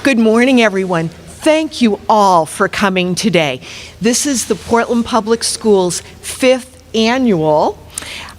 Good morning, everyone. Thank you all for coming today. This is the Portland Public Schools' 5th annual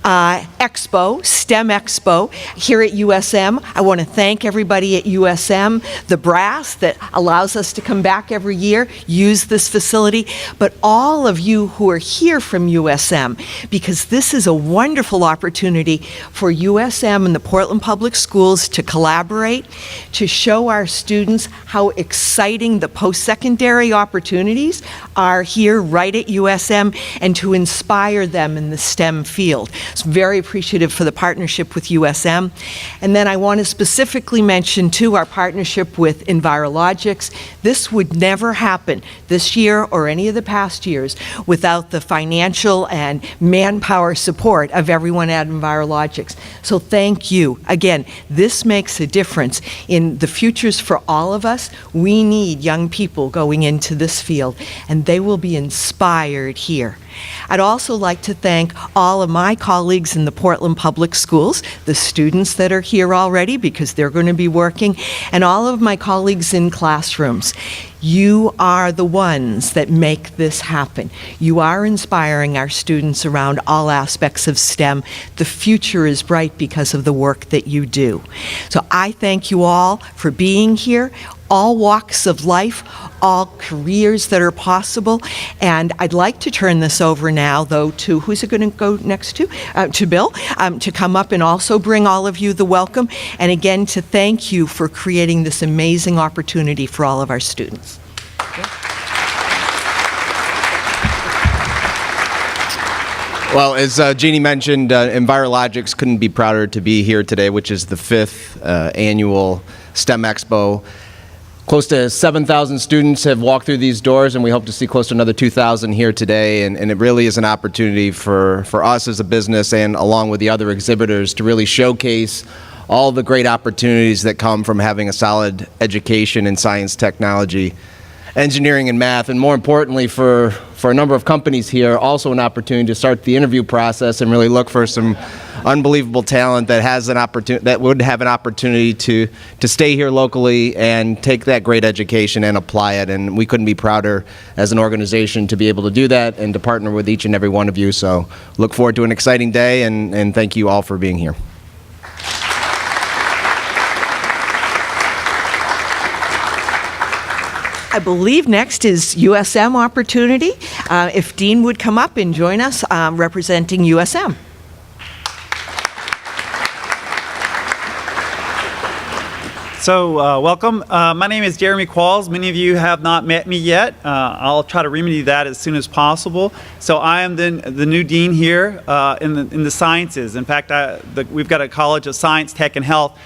Expo, STEM Expo, here at USM. I want to thank everybody at USM, the brass that allows us to come back every year, use this facility, but all of you who are here from USM, because this is a wonderful opportunity for USM and the Portland Public Schools to collaborate, to show our students how exciting the post-secondary opportunities are here right at USM, and to inspire them in the STEM field. So very appreciative for the partnership with USM. And then I want to specifically mention, too, our partnership with Envirologics. This would never happen this year or any of the past years without the financial and manpower support of everyone at Envirologics. So thank you. Again, this makes a difference in the futures for all of us. We need young people going into this field, and they will be inspired here. I'd also like to thank all of my colleagues in the Portland Public Schools, the students that are here already because they're going to be working, and all of my colleagues in classrooms. You are the ones that make this happen. You are inspiring our students around all aspects of STEM. The future is bright because of the work that you do. So I thank you all for being here, all walks of life, all careers that are possible. And I'd like to turn this over now, though, to, who's it going to go next to Bill, to come up and also bring all of you the welcome. And again, to thank you for creating this amazing opportunity for all of our students. Well, as Jeannie mentioned, Envirologics couldn't be prouder to be here today, which is the 5th annual STEM Expo. Close to 7,000 students have walked through these doors, and we hope to see close to another 2,000 here today. And it really is an opportunity for us as a business, and along with the other exhibitors, to really showcase all the great opportunities that come from having a solid education in science, technology, engineering, and math. And more importantly, for a number of companies here, also an opportunity to start the interview process and really look for some unbelievable talent that has an opportunity, that would have an opportunity to stay here locally and take that great education and apply it. And we couldn't be prouder as an organization to be able to do that and to partner with each and every one of you. So look forward to an exciting day, and thank you all for being here. I believe next is USM opportunity. If Dean would come up and join us representing USM. So welcome. My name is Jeremy Qualls. Many of you have not met me yet. I'll try to remedy that as soon as possible. So I am the new dean here in the sciences. In fact, we've got a College of Science, Tech, and Health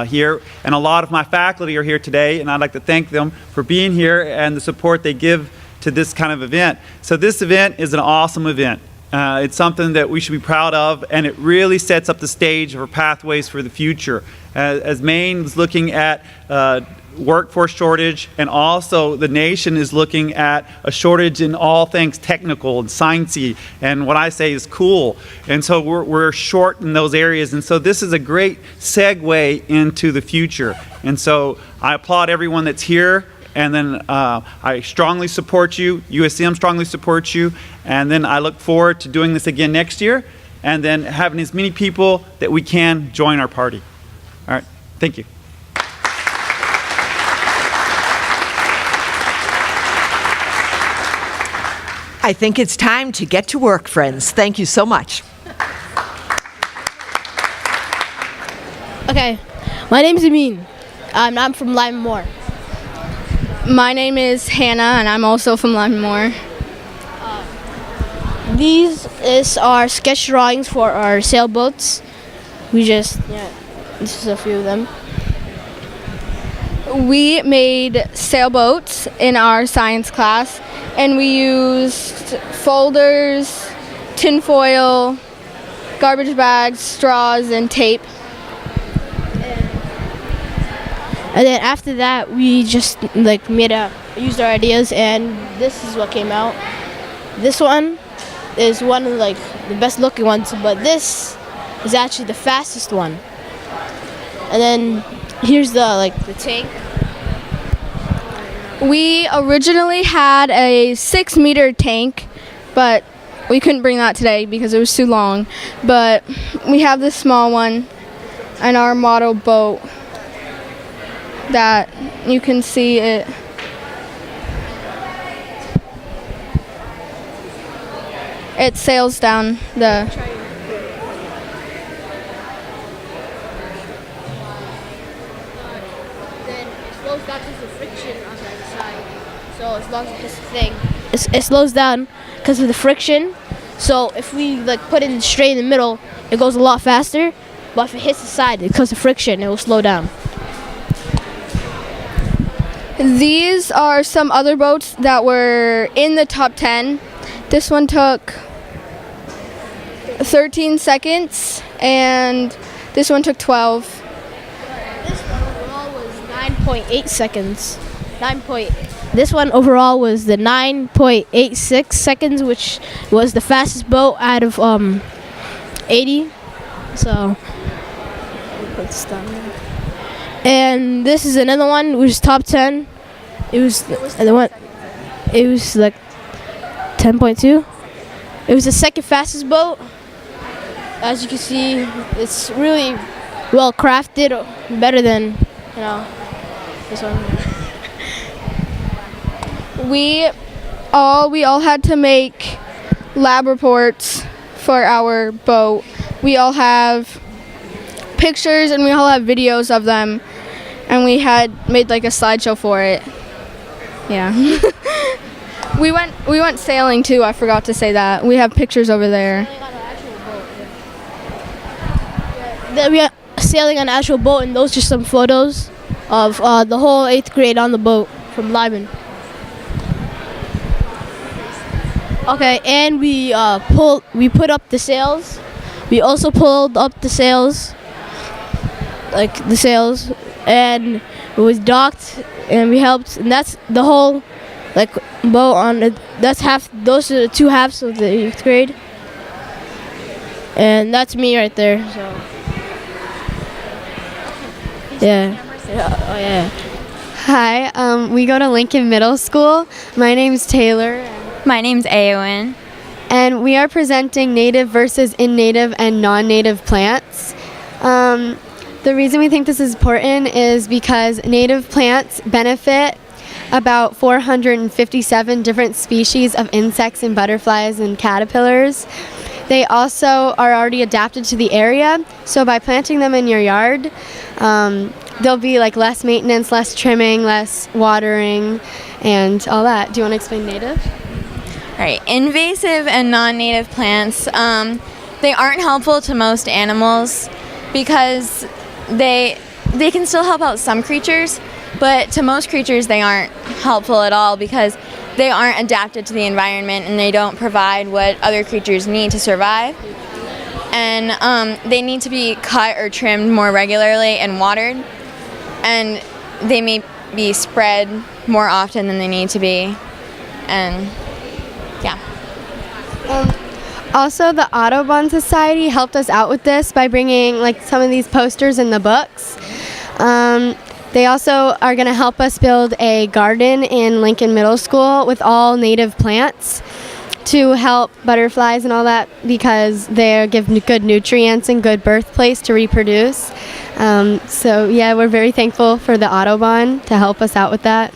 here, and a lot of my faculty are here today, and I'd like to thank them for being here and the support they give to this kind of event. So this event is an awesome event. It's something that we should be proud of, and it really sets up the stage for pathways for the future. As Maine is looking at workforce shortage, and also the nation is looking at a shortage in all things technical and sciencey, and what I say is cool. And so we're short in those areas, and so this is a great segue into the future. And so I applaud everyone that's here, and then I strongly support you, USM strongly supports you, and then I look forward to doing this again next year, and then having as many people that we can join our party. All right, thank you. I think it's time to get to work, friends. Thank you so much. Okay, my name is Amin. I'm from Lyman Moore. My name is Hannah, and I'm also from Lyman Moore. These is our sketch drawings for our sailboats. This is a few of them. We made sailboats in our science class, and we used folders, tinfoil, garbage bags, straws, and tape. And then after that, we just used our ideas, and this is what came out. This one is one of the best looking ones, but this is actually the fastest one. And then here's the tank. We originally had a 6-meter tank, but we couldn't bring that today because it was too long. But we have this small one and our model boat that you can see it. It sails down the... Then it slows down because of the friction on the side. So as long as this thing, it slows down because of the friction. So if we like put it straight in the middle, it goes a lot faster. But if it hits the side, because of friction, it will slow down. These are some other boats that were in the top 10. This one took 13 seconds, and this one took 12. This one overall was 9.8 seconds. This one overall was the 9.86 seconds, which was the fastest boat out of 80. So, put this down there. And this is another one, which is top 10. It was like 10.2. It was the second fastest boat. As you can see, it's really well crafted, better than this one. We all had to make lab reports for our boat. We all have pictures and we all have videos of them, and we had made like a slideshow for it. Yeah. we went sailing too. I forgot to say that. We have pictures over there. We are sailing on an actual boat, and those are just some photos of the whole 8th grade on the boat from Lyman. Okay, and we put up the sails. We also pulled up the sails, and it was docked, and we helped, and that's the whole boat on it. That's half. Those are the two halves of the 8th grade, and that's me right there. So yeah. Oh yeah. Hi, we go to Lincoln Middle School. My name's Taylor. My name's Aowen. And we are presenting native versus in-native and non-native plants. The reason we think this is important is because native plants benefit about 457 different species of insects and butterflies and caterpillars. They also are already adapted to the area, so by planting them in your yard, there'll be less maintenance, less trimming, less watering, and all that. Do you want to explain native? All right, invasive and non-native plants, they aren't helpful to most animals because they can still help out some creatures, but to most creatures they aren't helpful at all because they aren't adapted to the environment and they don't provide what other creatures need to survive. And they need to be cut or trimmed more regularly and watered, and they may be spread more often than they need to be, and yeah. Also, the Audubon Society helped us out with this by bringing some of these posters in the books. They also are going to help us build a garden in Lincoln Middle School with all native plants to help butterflies and all that because they give good nutrients and good birthplace to reproduce. So yeah, we're very thankful for the Audubon to help us out with that.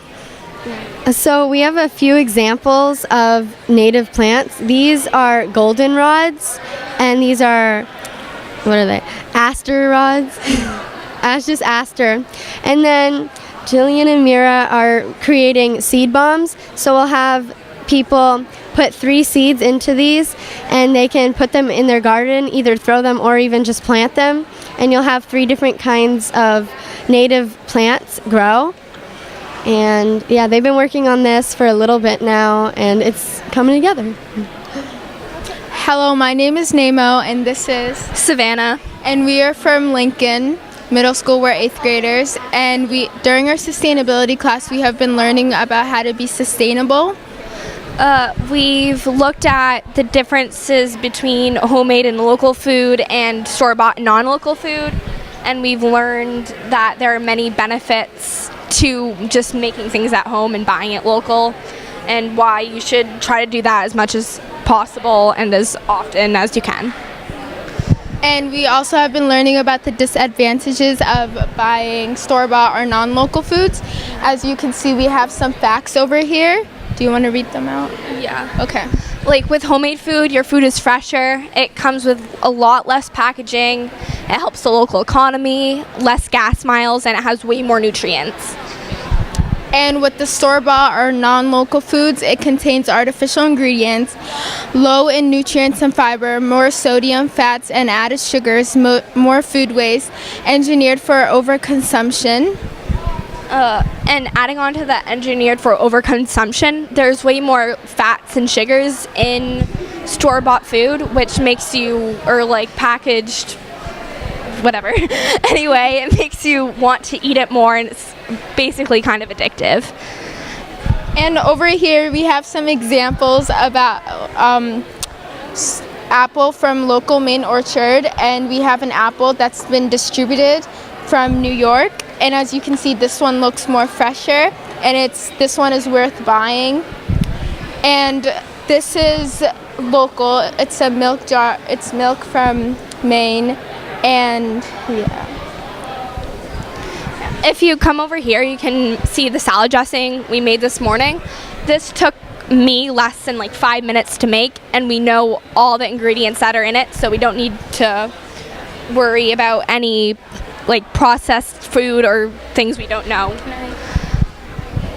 So we have a few examples of native plants. These are goldenrods, and these are, what are they? Aster rods. Just aster. And then Jillian and Mira are creating seed bombs. So we'll have people put 3 seeds into these, and they can put them in their garden, either throw them or even just plant them. And you'll have 3 different kinds of native plants grow. And yeah, they've been working on this for a little bit now, and it's coming together. Hello, my name is Nemo, and this is Savannah. and we are from Lincoln Middle School. We're 8th graders, and during our sustainability class, we have been learning about how to be sustainable. We've looked at the differences between homemade and local food and store-bought non-local food, and we've learned that there are many benefits to just making things at home and buying it local, and why you should try to do that as much as possible and as often as you can. And we also have been learning about the disadvantages of buying store-bought or non-local foods. As you can see, we have some facts over here. Do you want to read them out? Yeah. Okay. Like with homemade food, your food is fresher. It comes with a lot less packaging. It helps the local economy, less gas miles, and it has way more nutrients. And with the store-bought or non-local foods, it contains artificial ingredients, low in nutrients and fiber, more sodium, fats, and added sugars, more food waste, engineered for overconsumption. And adding on to that, engineered for overconsumption, there's way more fats and sugars in store-bought food, which makes you, or like packaged, whatever. Anyway, it makes you want to eat it more, and it's basically kind of addictive. And over here we have some examples about apple from local Maine orchard, and we have an apple that's been distributed from New York, and as you can see, this one looks more fresher, and this one is worth buying. And this is local. It's a milk jar. It's milk from Maine, and yeah. If you come over here, you can see the salad dressing we made this morning. This took me less than like 5 minutes to make, and we know all the ingredients that are in it, so we don't need to worry about any like processed food or things we don't know.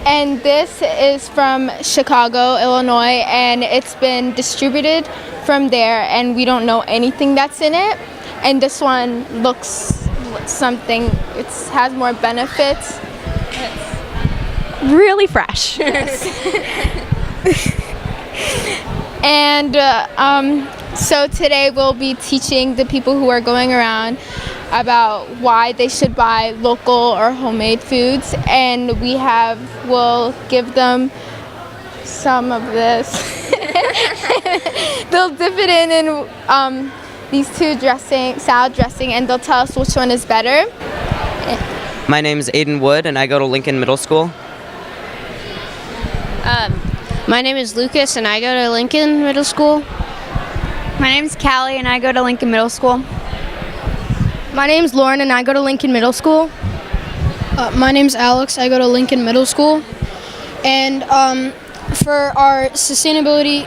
And this is from Chicago, Illinois, and it's been distributed from there, and we don't know anything that's in it. And this one looks something, it has more benefits. It's really fresh. And so today we'll be teaching the people who are going around about why they should buy local or homemade foods, and we'll give them some of this. They'll dip it in these two salad dressing, and they'll tell us which one is better. My name is Aiden Wood, and I go to Lincoln Middle School. My name is Lucas, and I go to Lincoln Middle School. My name is Callie, and I go to Lincoln Middle School. My name is Lauren, and I go to Lincoln Middle School. My name's Alex. I go to Lincoln Middle School. And for our sustainability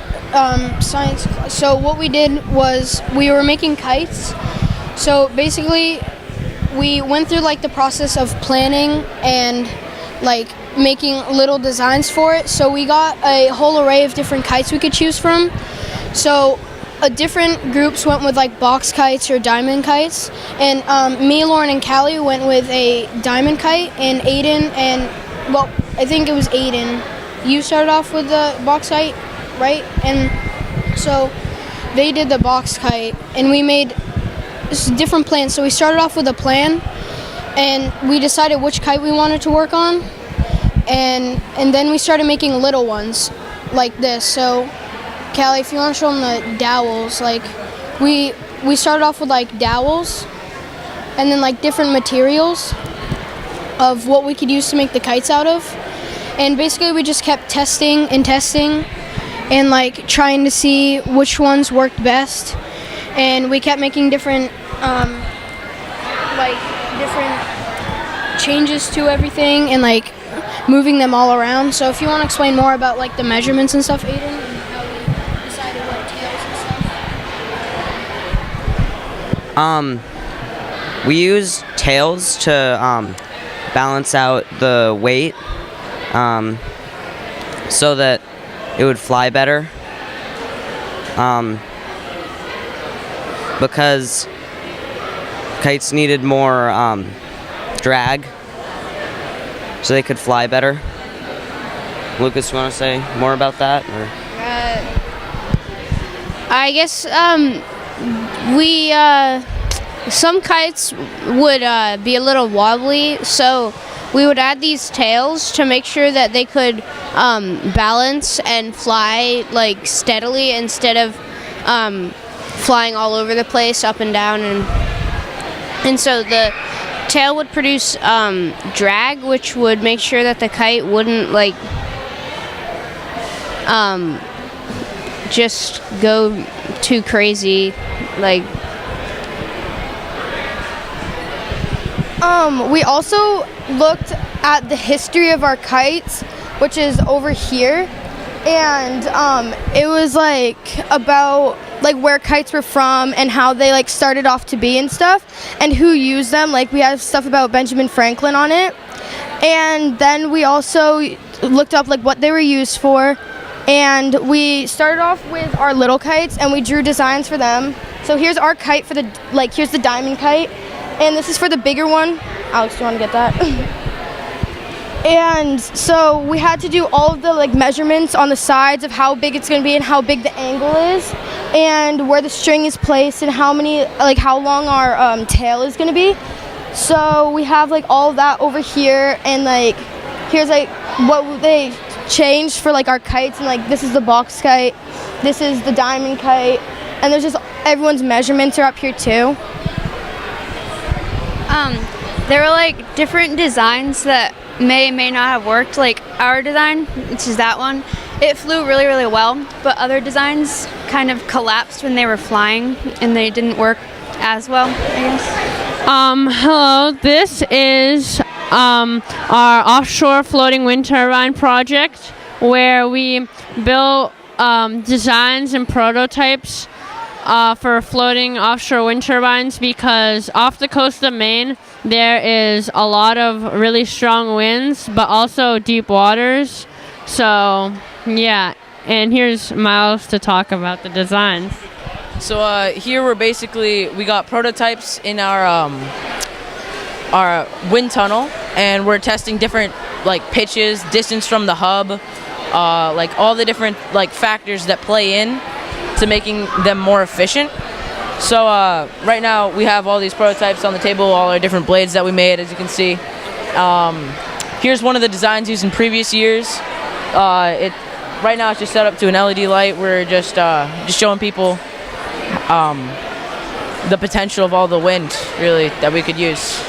science class, so what we did was we were making kites. So basically, we went through like the process of planning and like making little designs for it. So we got a whole array of different kites we could choose from. So different groups went with like box kites or diamond kites, and me, Lauren, and Callie went with a diamond kite, and Aiden I think it was Aiden. You started off with the box kite, right? And so they did the box kite, and we made different plans. So we started off with a plan, and we decided which kite we wanted to work on, and then we started making little ones like this. So Callie, if you want to show them the dowels, like we started off with like dowels, and then like different materials of what we could use to make the kites out of. And basically we just kept testing and like trying to see which ones worked best. And we kept making different changes to everything and like moving them all around. So if you want to explain more about like the measurements and stuff, Aiden, and how we decided what tails and stuff. We use tails to balance out the weight so that it would fly better. Because kites needed more drag so they could fly better. Lucas, you want to say more about that? Or? I guess some kites would be a little wobbly, so we would add these tails to make sure that they could balance and fly like steadily instead of flying all over the place, up and down, and so tail would produce drag, which would make sure that the kite wouldn't like just go too crazy, like. We also looked at the history of our kites, which is over here, and it was like about like where kites were from and how they like started off to be and stuff, and who used them. Like we have stuff about Benjamin Franklin on it, and then we also looked up like what they were used for, and we started off with our little kites and we drew designs for them. So here's our kite for the here's the diamond kite. And this is for the bigger one. Alex, do you want to get that? And so we had to do all of the like measurements on the sides of how big it's going to be and how big the angle is, and where the string is placed and how long our tail is going to be. So we have like all of that over here, and like here's like what they changed for like our kites, and like this is the box kite, this is the diamond kite, and there's just everyone's measurements are up here too. There were like different designs that may not have worked. Like our design, which is that one, it flew really, really well, but other designs kind of collapsed when they were flying and they didn't work as well, I guess. Hello, this is our offshore floating wind turbine project, where we built designs and prototypes for floating offshore wind turbines, because off the coast of Maine there is a lot of really strong winds, but also deep waters. So yeah, and here's Miles to talk about the designs. So here we got prototypes in our wind tunnel, and we're testing different like pitches, distance from the hub, like all the different like factors that play in to making them more efficient. So right now we have all these prototypes on the table, all our different blades that we made, as you can see. Here's one of the designs used in previous years. Right now it's just set up to an LED light. We're just showing people the potential of all the wind really that we could use.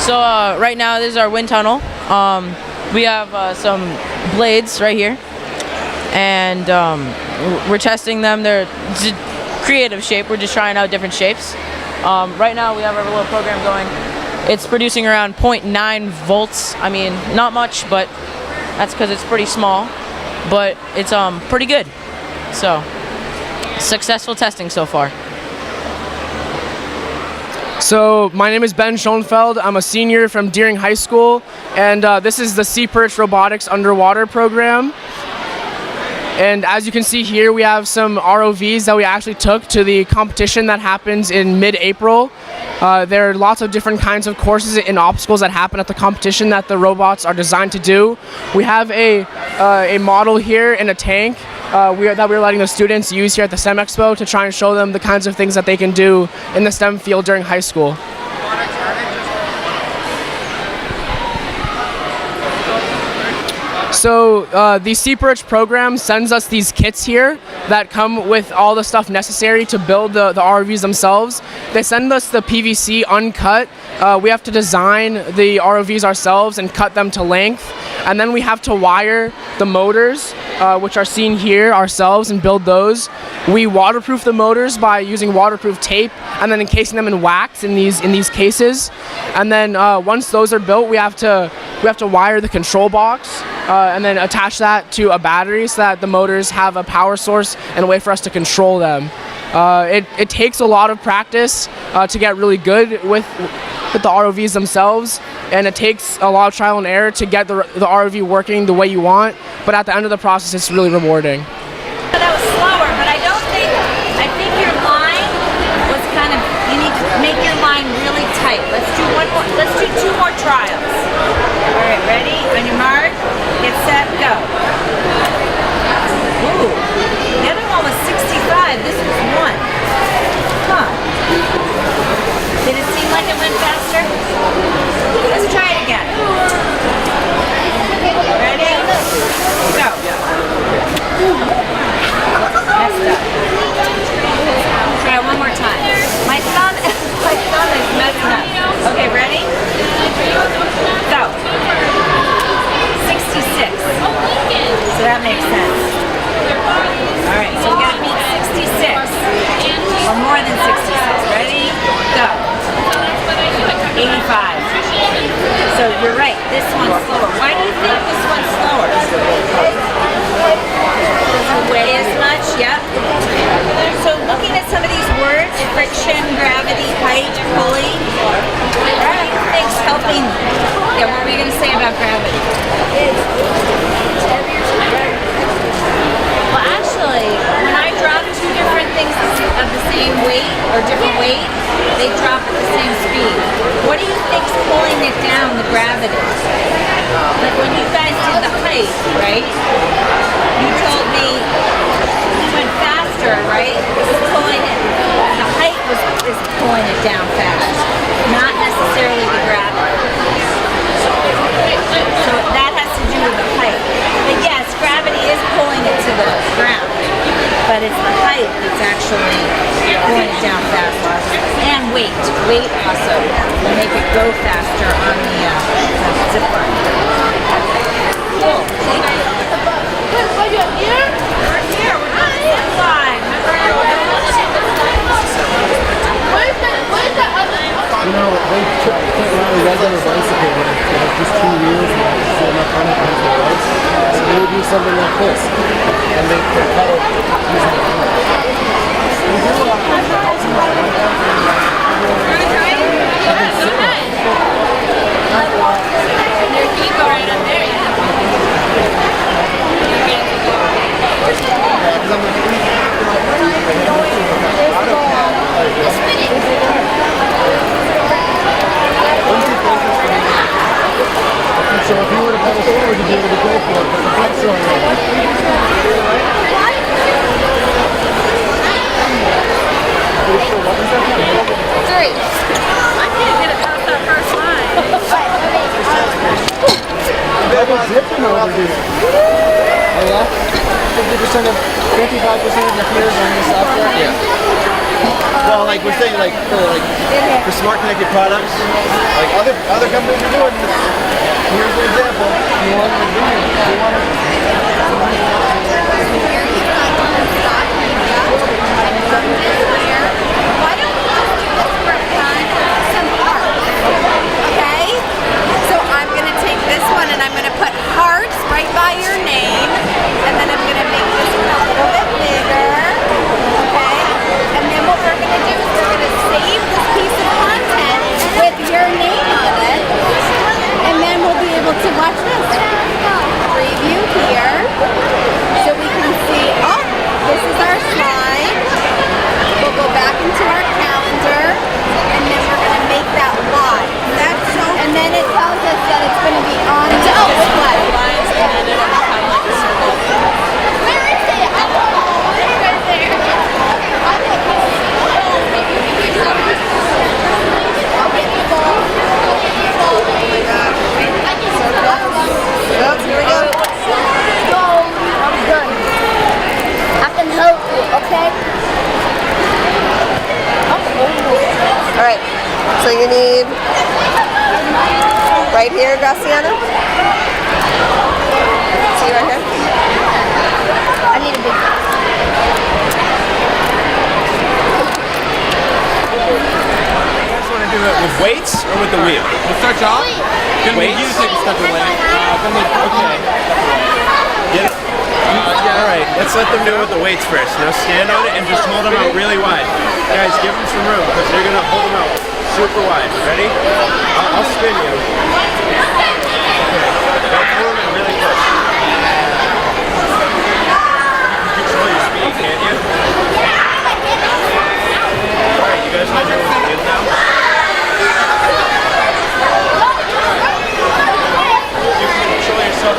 So right now this is our wind tunnel. We have some blades right here, and we're testing them. They're creative shape. We're just trying out different shapes. Right now we have our little program going. It's producing around 0.9 volts. I mean, not much, but that's because it's pretty small, but it's pretty good. So successful testing so far. So my name is Ben Schoenfeld. I'm a senior from Deering High School, and this is the Seaport Robotics underwater program. And as you can see here, we have some ROVs that we actually took to the competition that happens in mid-April. There are lots of different kinds of courses and obstacles that happen at the competition that the robots are designed to do. We have a model here in a tank that we're letting the students use here at the STEM Expo to try and show them the kinds of things that they can do in the STEM field during high school. So the Seaport program sends us these kits here that come with all the stuff necessary to build the ROVs themselves. They send us the PVC uncut. We have to design the ROVs ourselves and cut them to length. And then we have to wire the motors, which are seen here ourselves, and build those. We waterproof the motors by using waterproof tape and then encasing them in wax in these cases. And then once those are built, we have to wire the control box and then attach that to a battery so that the motors have a power source and a way for us to control them. It takes a lot of practice to get really good with the ROVs themselves, and it takes a lot of trial and error to get the ROV working the way you want, but at the end of the process it's really rewarding. That was slower, but I think your line was kind of, you need to make your line really tight. Let's do two more trials. All right, ready? On your mark, get set, go. Ooh, the other one was 65, this was 1. Huh. Did it seem like it went faster? Let's try it again. Ready? Go. Messed up. Try it one more time. My thumb is messing up. Okay, ready? 5. So you're right, this one's slower. Why do you think this one's slower? Doesn't weigh as much, yep. So looking at some of these words, friction, gravity, height, pulley, what do you think's helping? Yeah, what were you going to say about gravity? Well, actually, when I drop two different things of the same weight or different weight, they drop at the same speed. What do you think's pulling it down, the gravity? Like when you guys did the height, right? You told me you went faster, right? It was pulling it. The height is pulling it down fast, not necessarily the gravity. So that has to do with the height. But yes, gravity is pulling it to the ground, but it's the height that's actually pulling it down faster. And weight. Weight also will make it go faster on the zip line. Cool. See? We're here. We're here. We're on the zip line. You know, they can't ride a regular bicycle with just 2 wheels and sit enough on it to the bikes. So they would do something like this. And they could pedal using the pedal. We do a lot of things that helps them out. Your feet go right up there, So if you were to pedal forward, you'd be able to go for it, but the bike's on Three. I can't get it past that first line. Double zipping over here. Oh yeah? 50% of 55% of the fears on this software? Yeah. Well, like we're saying, like for smart connected products, like other companies are doing this. Here's an example. You want to do it. You want Why don't we just do this for fun? Some art. Okay? So I'm going to take this one and I'm going to put hearts right by your name. And then I'm going to make this one a little bit bigger. Okay? And then what we're going to do is we're going to save this piece of content with your name on it. And then we'll be able to watch this. Preview here. So we can see, oh, this is our slide. We'll go back into our calendar. And then we're going to make that live. That's so. And then it tells us that it's going to be on display. Lines and then it'll become like a circle. Where is it? I don't know. It's right there. Yep, here we go. I'm good. I can help you, okay? All right, so you need right here, Graciana. See right here? I need a big one. Do it with weights or with the wheel? We'll start you off. Weights. You take a step away. Okay. Get it? All right. Let's let them do it with the weights first. Now stand on it and just hold them out really wide. Guys, give them some room because they're gonna hold them out super wide. Ready? I'll spin you. Okay. Go forward and really close. You can control your speed, can't you? All right. You guys want to do it good now? You can control yourself.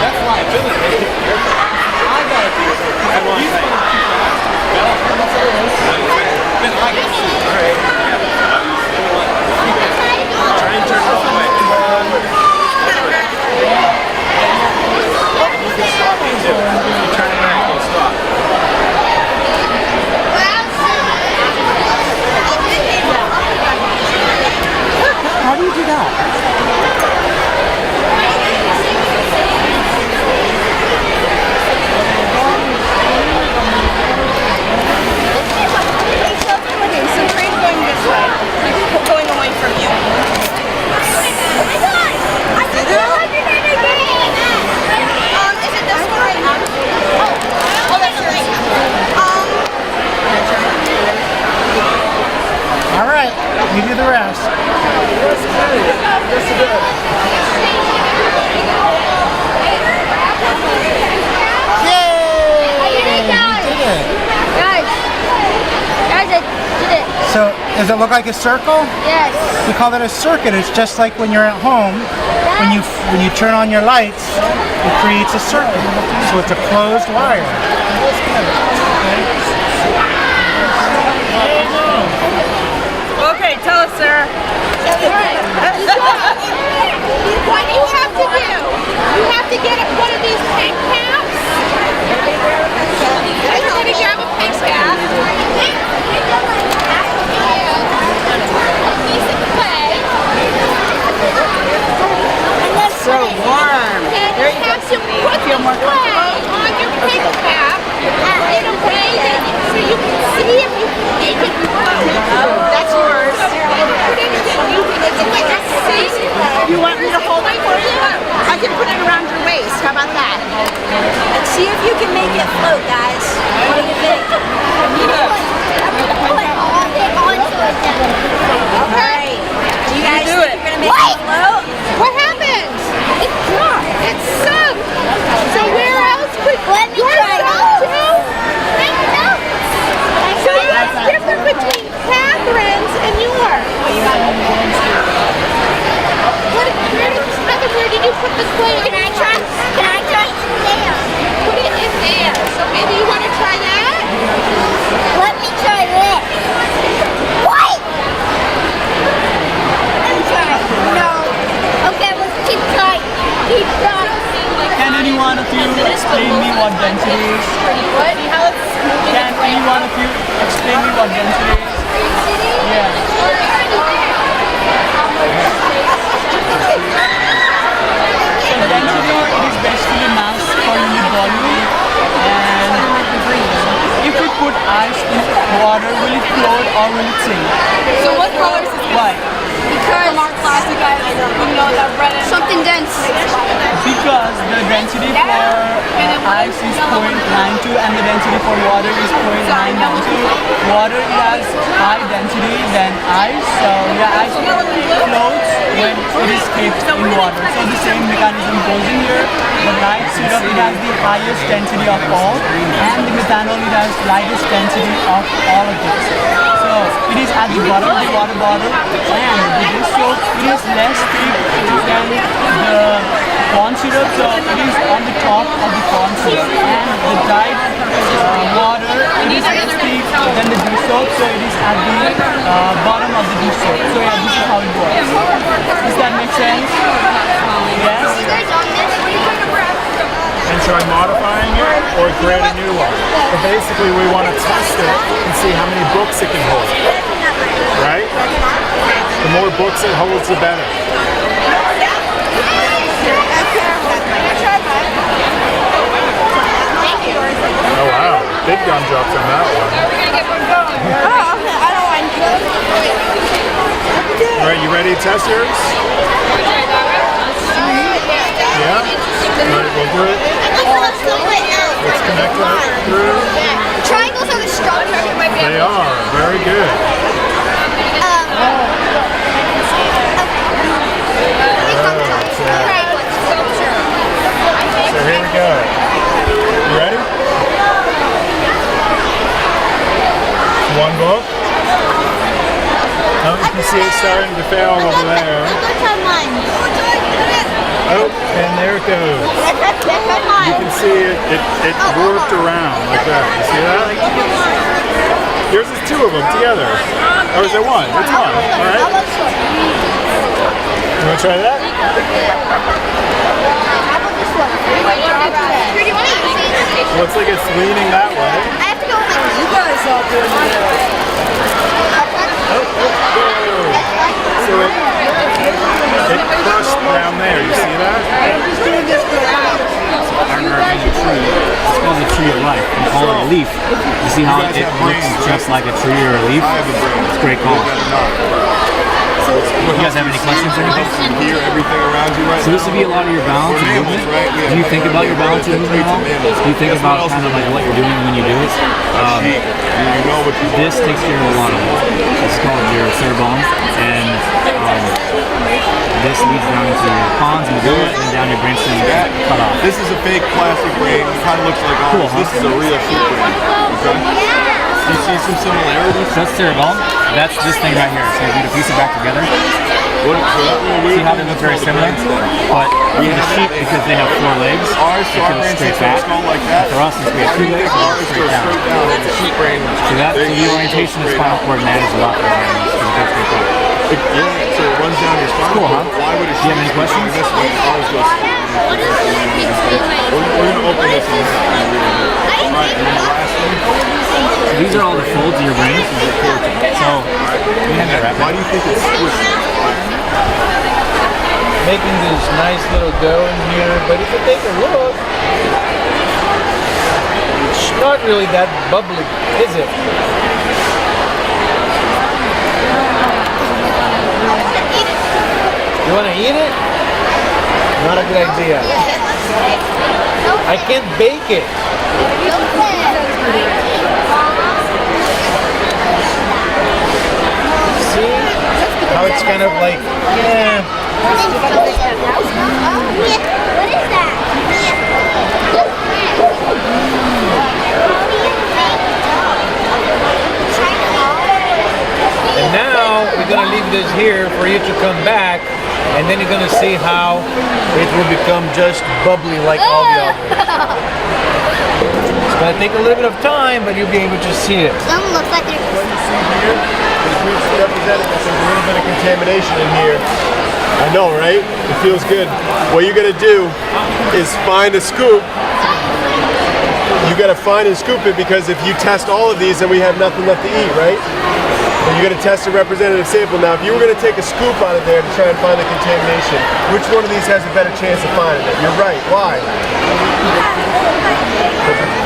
That's why I feel it. I gotta do it. Come on, You do the rest. So, does it look like a circle? Yes. We call that a circuit. It's just like when you're at home, when you turn on your lights, it creates a circuit. So it's a closed wire. Okay, tell us, sir. What do you have to do? You have to get one of these pink caps. Everybody grab a pink cap. So warm. There you go. Feel more comfortable on your pink cap in a way that so you can see if you can make it float. That's yours. You want me to hold it for you? I can put it around your waist. How about that? Let's see if you can make it float, guys. What do you think? Okay. Do you guys think you're gonna make it float? What happened? It dropped. It sunk. So where else could yours sunk too? So what's different between Catherine's and yours? Where did you put the clay? Can I try it in there? Put it in there. So maybe you want to try that? Let me try this. What? Let me try. No. Okay, let's keep trying. Keep trying. Can any one of you explain me what density is? What? How it's Can any one of you explain me what density is? Yeah. So density is basically mass per unit volume, and if we put ice in water, will it float or will it sink? So what colors is this? Why? Because from our class, you guys, we know that red and something dense. Because the density for ice is 0.92 and the density for water is 0.992. Water it has high density than ice, so yeah, ice floats when it is kept in water. So the same mechanism goes in here. The light syrup, it has the highest density of all, and the methanol, it has lightest density of all of this. So it is at the bottom of the water bottle, and the dish soap, it is less thick than the corn syrup, so it is on the top of the corn syrup, and the dyed water, it is less thick than the dish soap, so it is at the bottom of the dish soap. So yeah, this is how it works. Does that make sense? Yes? And try modifying it or create a new one. But basically we want to test it and see how many books it can hold. Right? The more books it holds, the better. Oh wow, big gumdrops on that one. Alright, you ready to test yours? Yeah? Alright, we'll do it. Let's connect that through. Triangles are the strongest. They are, very good. So here we go. You ready? One book. Oh, you can see it starting to fail over there. Oh, and there it goes. You can see it warped around like that. You see that? Yours is two of them together. Or is it one? It's one. All right. You want to try that? Looks like it's leaning that way. I have to go with you guys all doing So it crushed down there. You see that? It's called the tree of life. We call it a leaf. You see how it looks just like a tree or a leaf? It's a great call. So You guys have any questions or anything? You hear everything around you right So this would be a lot of your balance and movement. Do you think about your balance and movement at all? Do you think about kind of like what you're doing when you do it? This takes care of a lot of it. It's called your cerebellum, and this leads down into your pons and medulla, and then down your brainstem cut off. This is a fake plastic brain. It kind of looks like ours. Cool, huh? This is a real sheep brain. Okay? Do you see some similarities? So that's cerebellum. That's this thing right here. So you piece it back together. See how they look very similar? But in the sheep, because they have 4 legs, it goes straight back. For us, since we have 2 legs, it goes straight down. That's a sheep brain. So the orientation of spinal cord matters a lot for animals because it goes straight back. Yeah, so it runs down your spinal Cool, huh? cord. Why would it Do you have any questions? This way, ours goes. We're going to open this one. Alright, and then the last thing. So these are all the folds of your brain. So, why do you think it's squishy? Making this nice little dough in here, but if you take a look, it's not really that bubbly, is it? You want to eat it? Not a good idea. I can't bake it. See how it's kind of like, yeah. And now we're going to leave this here for you to come back, and then you're going to see how it will become just bubbly like all the others. It's going to take a little bit of time, but you'll be able to see it. Some looks like they're... What you see here is we've represented that there's a little bit of contamination in here. I know, right? It feels good. What you're going to do is find a scoop. You got to find and scoop it, because if you test all of these, then we have nothing left to eat, right? And you're going to test a representative sample. Now, if you were going to take a scoop out of there to try and find the contamination, which one of these has a better chance of finding it? You're right. Why?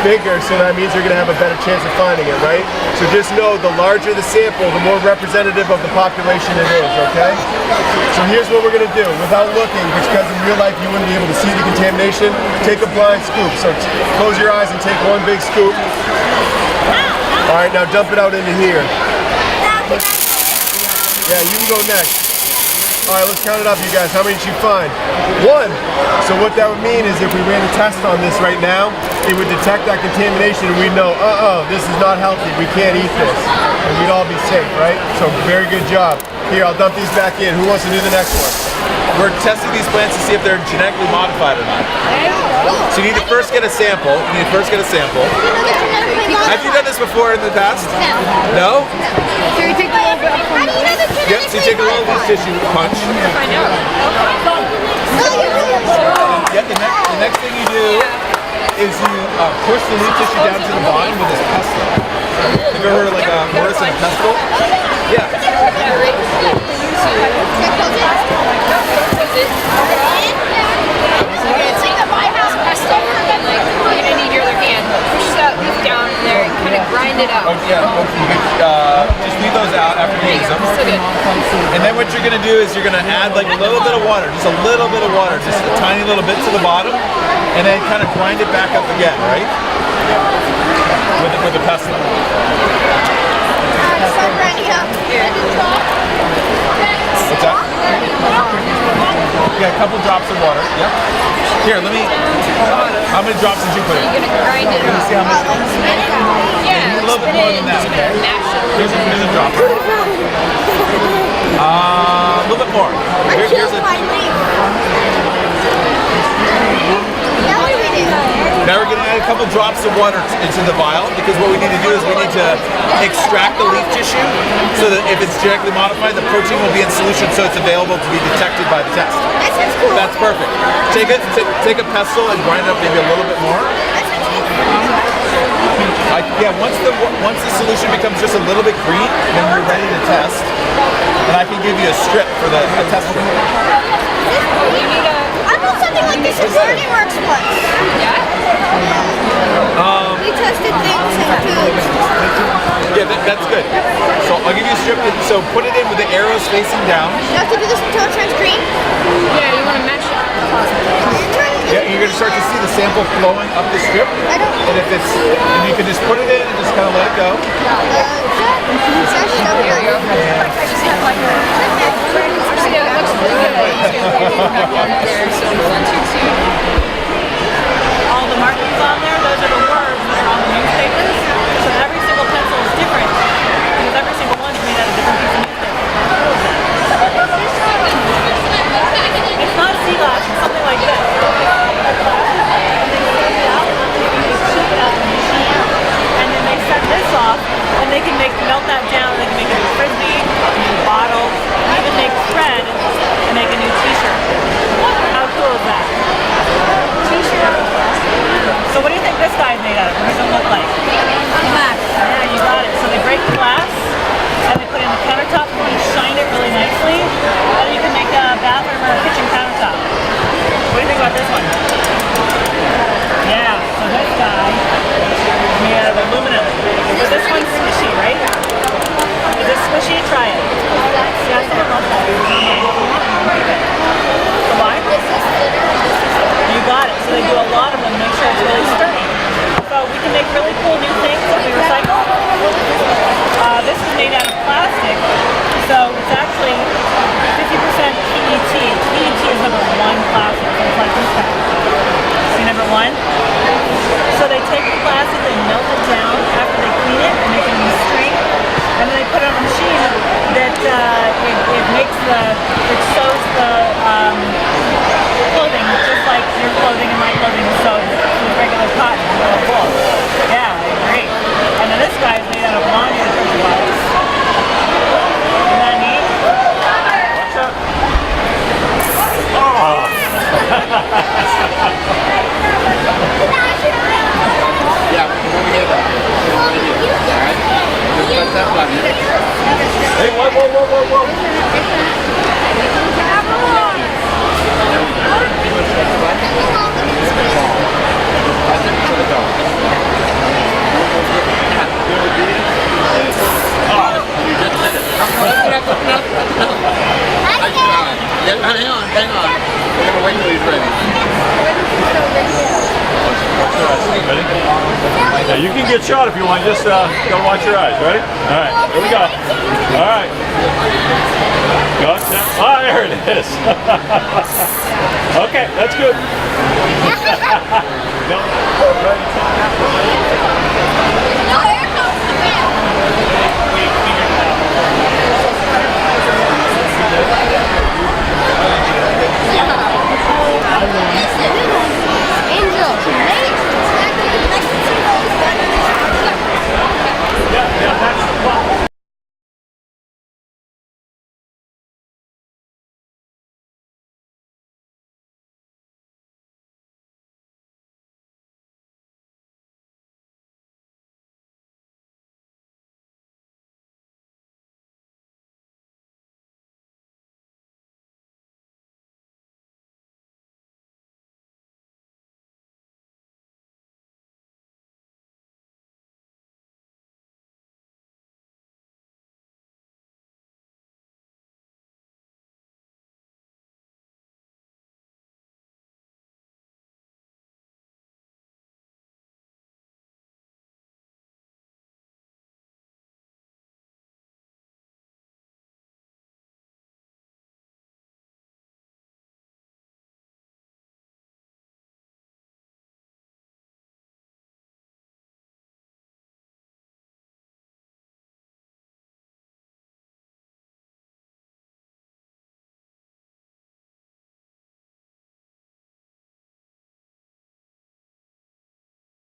Bigger, so that means you're going to have a better chance of finding it, right? So just know, the larger the sample, the more representative of the population it is, okay? So here's what we're going to do. Without looking, because in real life you wouldn't be able to see the contamination, take a blind scoop. So close your eyes and take one big scoop. All right, now dump it out into here. Yeah, you can go next. All right, let's count it up, you guys. How many did you find? 1. So what that would mean is if we ran a test on this right now, it would detect that contamination and we'd know, this is not healthy. We can't eat this. And we'd all be safe, right? So very good job. Here, I'll dump these back in. Who wants to do the next one? We're testing these plants to see if they're genetically modified or not. So you need to first get a sample. Have you done this before in the past? No? So you take the little bit of Yep, so you take a little leaf tissue punch. Yep, the next thing you do is you push the leaf tissue down to the bottom with this pestle. Have you ever heard of like a mortise and a pestle? Yeah. It's like the White House pestle, and then like you're gonna need your other hand. Push that leaf down in there and kind of grind it out. Oh yeah, you could just leave those out after you use them. And then what you're gonna do is you're gonna add like a little bit of water, just a little bit of water, just a tiny little bit to the bottom, and then kind of grind it back up again, right? With the pestle. What's that? Yeah, a couple drops of water. Yep. Here, let me. How many drops did you put in? You're gonna grind it Let me see how much. Yeah, A little bit more than that. Here's a drop. A little bit more. Here's a. Now we're going to add a couple drops of water into the vial, because what we need to do is we need to extract the leaf tissue so that if it's genetically modified, the protein will be in solution so it's available to be detected by the test. That's perfect. Take a pestle and grind it up maybe a little bit more. Once the solution becomes just a little bit green, then we're ready to test. And I can give you a strip for the test strip. I want something like this in Learning Works once. Yeah? We tested things in tubes. Yeah, Yeah, that's good. So I'll give you a strip. So put it in with the arrows facing down. You have to do this until it turns green? Yeah, you want to match it. Yeah, you're gonna start to see the sample flowing up the strip. And if it's, and you can just put it in and just kind of let it go. All the markings on there, those are the words that are on the newspapers. So every single pencil is different because every single one's made out of different piece of newspaper. It's not sea glass, it's something like this. And then they set this off, and they can melt that down. They can make a new frisbee, a new bottle, even make thread and make a new T-shirt. How cool is that? T-shirt. So what do you think this guy's made out of? What does it look like? Glass. Yeah, you got it. So they break the glass, and they put it in the countertop, and you shine it really nicely, and you can make a bathroom or a kitchen countertop. What do you think about this one? Yeah, so this guy is made out of aluminum. So this one's squishy, right? Is this squishy? Try it. Yeah, I love that. So why? You got it. So they do a lot of them to make sure it's really sturdy. So we can make really cool new things that we recycle. This is made out of plastic, so it's actually 50% PET. PET is number one plastic, so it's like this kind. See number one? So they take the plastic, they melt it down after they clean it and make a new string, and then they put it on a machine that it makes it sews the clothing, just like your clothing and my clothing is sewed with regular cotton or wool. Yeah, I agree. And then this guy is made out of lawn detergent bottles. Isn't that neat? What's up? Oh! Yeah, when we get that. Alright? Just press that button. Hey, whoa. Hang on. We're gonna wait till he's ready. Now you can get shot if you want. Just go watch your eyes. Ready? All right. Here we go. All right. Gotcha. Ah, there it is. Okay, that's good. No.